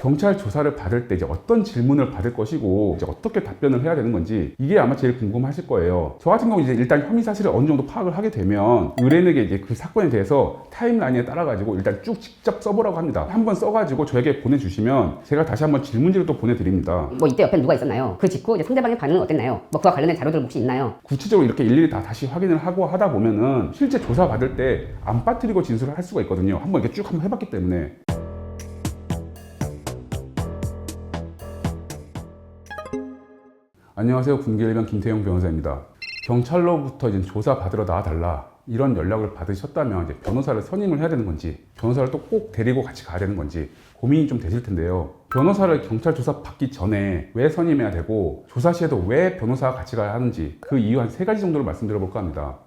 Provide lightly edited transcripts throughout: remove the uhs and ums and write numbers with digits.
경찰 조사를 받을 때 이제 어떤 질문을 받을 것이고 이제 어떻게 답변을 해야 되는 건지 이게 아마 제일 궁금하실 거예요. 저 같은 경우 이제 일단 혐의 사실을 어느 정도 파악을 하게 되면 의뢰인에게 이제 그 사건에 대해서 타임라인에 따라 가지고 일단 쭉 직접 써보라고 합니다. 한번 써가지고 저에게 보내주시면 제가 다시 한번 질문지를 또 보내드립니다. 뭐 이때 옆에 누가 있었나요? 그 직후 이제 상대방의 반응은 어땠나요? 뭐 그와 관련된 자료들 혹시 있나요? 구체적으로 이렇게 일일이 다 다시 확인을 하고 하다 보면은 실제 조사 받을 때 안 빠뜨리고 진술을 할 수가 있거든요. 한번 이렇게 쭉 한번 해봤기 때문에. 안녕하세요. 군기일병 김태형 변호사입니다. 경찰로부터 이제 조사 받으러 나와달라 이런 연락을 받으셨다면 이제 변호사를 선임을 해야 되는 건지 변호사를 또 꼭 데리고 같이 가야 되는 건지 고민이 좀 되실 텐데요. 변호사를 경찰 조사 받기 전에 왜 선임해야 되고 조사 시에도 왜 변호사와 같이 가야 하는지 그 이유 한 3가지 정도를 말씀드려 볼까 합니다.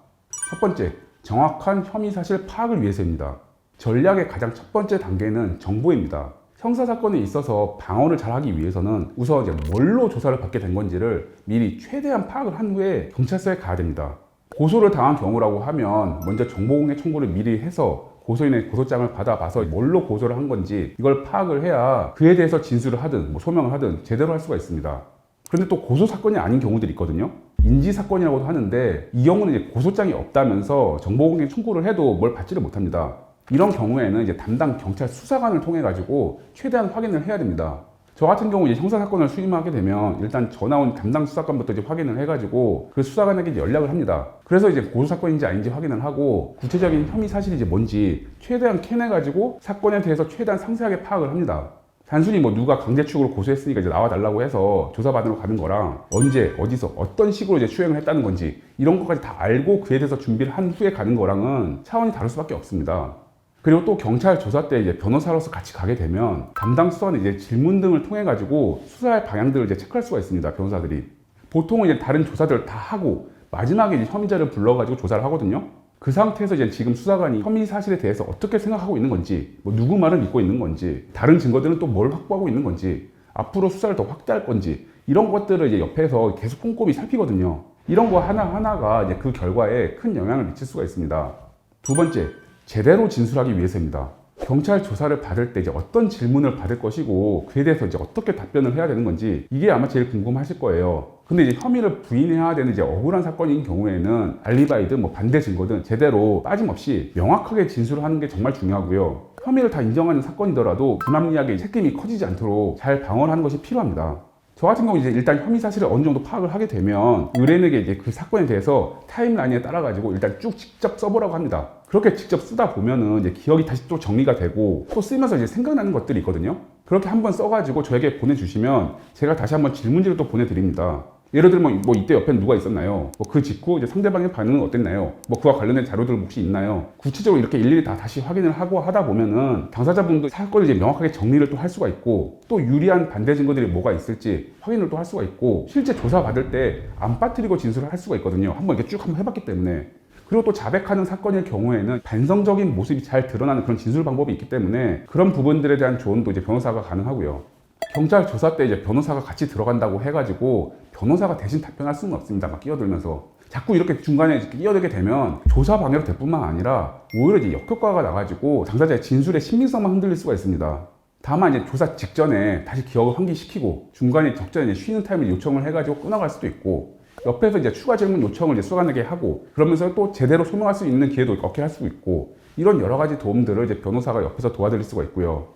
첫 번째, 정확한 혐의 사실 파악을 위해서입니다. 전략의 가장 첫 번째 단계는 정보입니다. 형사사건에 있어서 방어를 잘하기 위해서는 우선 이제 뭘로 조사를 받게 된 건지를 미리 최대한 파악을 한 후에 경찰서에 가야 됩니다. 고소를 당한 경우라고 하면 먼저 정보공개 청구를 미리 해서 고소인의 고소장을 받아봐서 뭘로 고소를 한 건지 이걸 파악을 해야 그에 대해서 진술을 하든 뭐 소명을 하든 제대로 할 수가 있습니다. 그런데 또 고소사건이 아닌 경우들이 있거든요. 인지사건이라고도 하는데 이 경우는 이제 고소장이 없다면서 정보공개 청구를 해도 뭘 받지를 못합니다. 이런 경우에는 이제 담당 경찰 수사관을 통해 가지고 최대한 확인을 해야 됩니다. 저 같은 경우 이제 형사사건을 수임하게 되면 일단 전화 온 담당 수사관부터 이제 확인을 해가지고 그 수사관에게 이제 연락을 합니다. 그래서 이제 고소사건인지 아닌지 확인을 하고 구체적인 혐의 사실이 이제 뭔지 최대한 캐내가지고 사건에 대해서 최대한 상세하게 파악을 합니다. 단순히 뭐 누가 강제추행으로 고소했으니까 이제 나와달라고 해서 조사받으러 가는 거랑 언제, 어디서, 어떤 식으로 이제 추행을 했다는 건지 이런 것까지 다 알고 그에 대해서 준비를 한 후에 가는 거랑은 차원이 다를 수밖에 없습니다. 그리고 또 경찰 조사 때 이제 변호사로서 같이 가게 되면 담당 수사관이 이제 질문 등을 통해 가지고 수사의 방향들을 이제 체크할 수가 있습니다. 변호사들이 보통은 이제 다른 조사들을 다 하고 마지막에 이제 혐의자를 불러가지고 조사를 하거든요. 그 상태에서 이제 지금 수사관이 혐의 사실에 대해서 어떻게 생각하고 있는 건지, 뭐 누구 말을 믿고 있는 건지, 다른 증거들은 또 뭘 확보하고 있는 건지, 앞으로 수사를 더 확대할 건지 이런 것들을 이제 옆에서 계속 꼼꼼히 살피거든요. 이런 거 하나하나가 이제 그 결과에 큰 영향을 미칠 수가 있습니다. 두 번째, 제대로 진술하기 위해서입니다. 경찰 조사를 받을 때 이제 어떤 질문을 받을 것이고 그에 대해서 이제 어떻게 답변을 해야 되는 건지 이게 아마 제일 궁금하실 거예요. 근데 이제 혐의를 부인해야 되는 이제 억울한 사건인 경우에는 알리바이든 뭐 반대 증거든 제대로 빠짐없이 명확하게 진술을 하는 게 정말 중요하고요. 혐의를 다 인정하는 사건이더라도 불합리하게 책임이 커지지 않도록 잘 방어를 하는 것이 필요합니다. 저 같은 경우 이제 일단 혐의 사실을 어느 정도 파악을 하게 되면 의뢰인에게 이제 그 사건에 대해서 타임라인에 따라 가지고 일단 쭉 직접 써보라고 합니다. 그렇게 직접 쓰다 보면은 이제 기억이 다시 또 정리가 되고 또 쓰면서 이제 생각나는 것들이 있거든요. 그렇게 한번 써가지고 저에게 보내주시면 제가 다시 한번 질문지를 또 보내드립니다. 예를 들면 뭐 이때 옆에 누가 있었나요? 뭐 그 직후 이제 상대방의 반응은 어땠나요? 뭐 그와 관련된 자료들 혹시 있나요? 구체적으로 이렇게 일일이 다 다시 확인을 하고 하다 보면은 당사자분도 사건을 이제 명확하게 정리를 또 할 수가 있고 또 유리한 반대 증거들이 뭐가 있을지 확인을 또 할 수가 있고 실제 조사 받을 때 안 빠뜨리고 진술을 할 수가 있거든요. 한번 이렇게 쭉 한번 해봤기 때문에. 그리고 또 자백하는 사건일 경우에는 반성적인 모습이 잘 드러나는 그런 진술 방법이 있기 때문에 그런 부분들에 대한 조언도 이제 변호사가 가능하고요. 경찰 조사 때 이제 변호사가 같이 들어간다고 해가지고 변호사가 대신 답변할 수는 없습니다. 막 끼어들면서 자꾸 이렇게 중간에 끼어들게 되면 조사 방해로 될 뿐만 아니라 오히려 이제 역효과가 나가지고 당사자의 진술의 신빙성만 흔들릴 수가 있습니다. 다만 이제 조사 직전에 다시 기억을 환기시키고 중간에 적절히 이제 쉬는 타임을 요청을 해가지고 끊어갈 수도 있고 옆에서 이제 추가 질문 요청을 이제 수사관에게 하고 그러면서 또 제대로 소명할 수 있는 기회도 얻게 할 수 있고 이런 여러 가지 도움들을 이제 변호사가 옆에서 도와드릴 수가 있고요.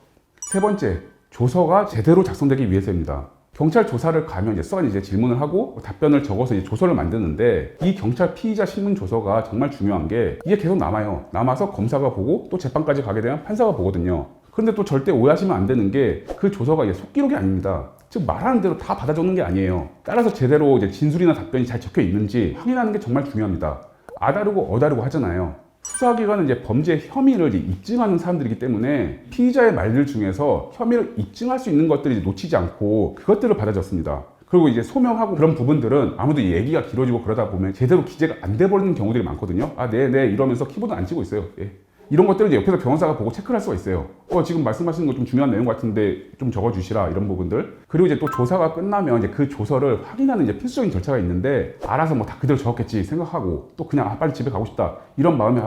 세 번째, 조서가 제대로 작성되기 위해서입니다. 경찰 조사를 가면 이제 수사관이 이제 질문을 하고 답변을 적어서 이제 조서를 만드는데 이 경찰 피의자 신문 조서가 정말 중요한 게 이게 계속 남아요. 남아서 검사가 보고 또 재판까지 가게 되면 판사가 보거든요. 그런데 또 절대 오해하시면 안 되는 게 그 조서가 이게 속기록이 아닙니다. 즉 말하는 대로 다 받아 적는 게 아니에요. 따라서 제대로 이제 진술이나 답변이 잘 적혀 있는지 확인하는 게 정말 중요합니다. 아다르고 어다르고 하잖아요. 수사기관은 이제 범죄 혐의를 이제 입증하는 사람들이기 때문에 피의자의 말들 중에서 혐의를 입증할 수 있는 것들을 놓치지 않고 그것들을 받아 적습니다. 그리고 이제 소명하고 그런 부분들은 아무도 얘기가 길어지고 그러다 보면 제대로 기재가 안 돼 버리는 경우들이 많거든요. 아, 네 이러면서 키보드 안 치고 있어요. 예. 이런 것들을 이제 옆에서 변호사가 보고 체크를 할 수가 있어요. 지금 말씀하시는 거 좀 중요한 내용 같은데 좀 적어주시라 이런 부분들. 그리고 이제 또 조사가 끝나면 이제 그 조서를 확인하는 이제 필수적인 절차가 있는데 알아서 뭐 다 그대로 적었겠지 생각하고 또 그냥 빨리 집에 가고 싶다 이런 마음에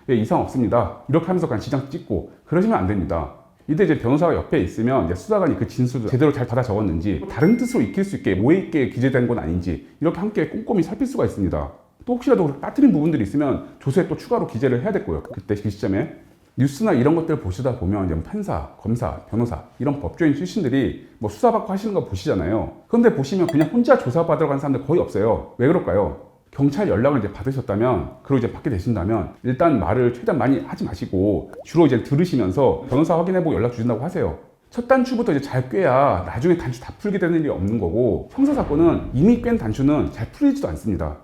예, 이상 없습니다 이렇게 하면서 그냥 지장 찍고 그러시면 안 됩니다. 이때 이제 변호사가 옆에 있으면 이제 수사관이 그 진술을 제대로 잘 받아 적었는지 다른 뜻으로 익힐 수 있게 오해 있게 기재된 건 아닌지 이렇게 함께 꼼꼼히 살필 수가 있습니다. 또 혹시라도 빠뜨린 부분들이 있으면 조서에 또 추가로 기재를 해야 됐고요. 그때 그 시점에 뉴스나 이런 것들을 보시다 보면 이제 판사, 검사, 변호사 이런 법조인 출신들이 뭐 수사받고 하시는 거 보시잖아요. 그런데 보시면 그냥 혼자 조사받으러 가는 사람들 거의 없어요. 왜 그럴까요? 경찰 연락을 이제 받으셨다면, 그리고 이제 받게 되신다면, 일단 말을 최대한 많이 하지 마시고, 주로 이제 들으시면서 변호사 확인해보고 연락 주신다고 하세요. 첫 단추부터 이제 잘 꿰야 나중에 단추 다 풀게 되는 일이 없는 거고, 형사사건은 이미 꿰는 단추는 잘 풀리지도 않습니다.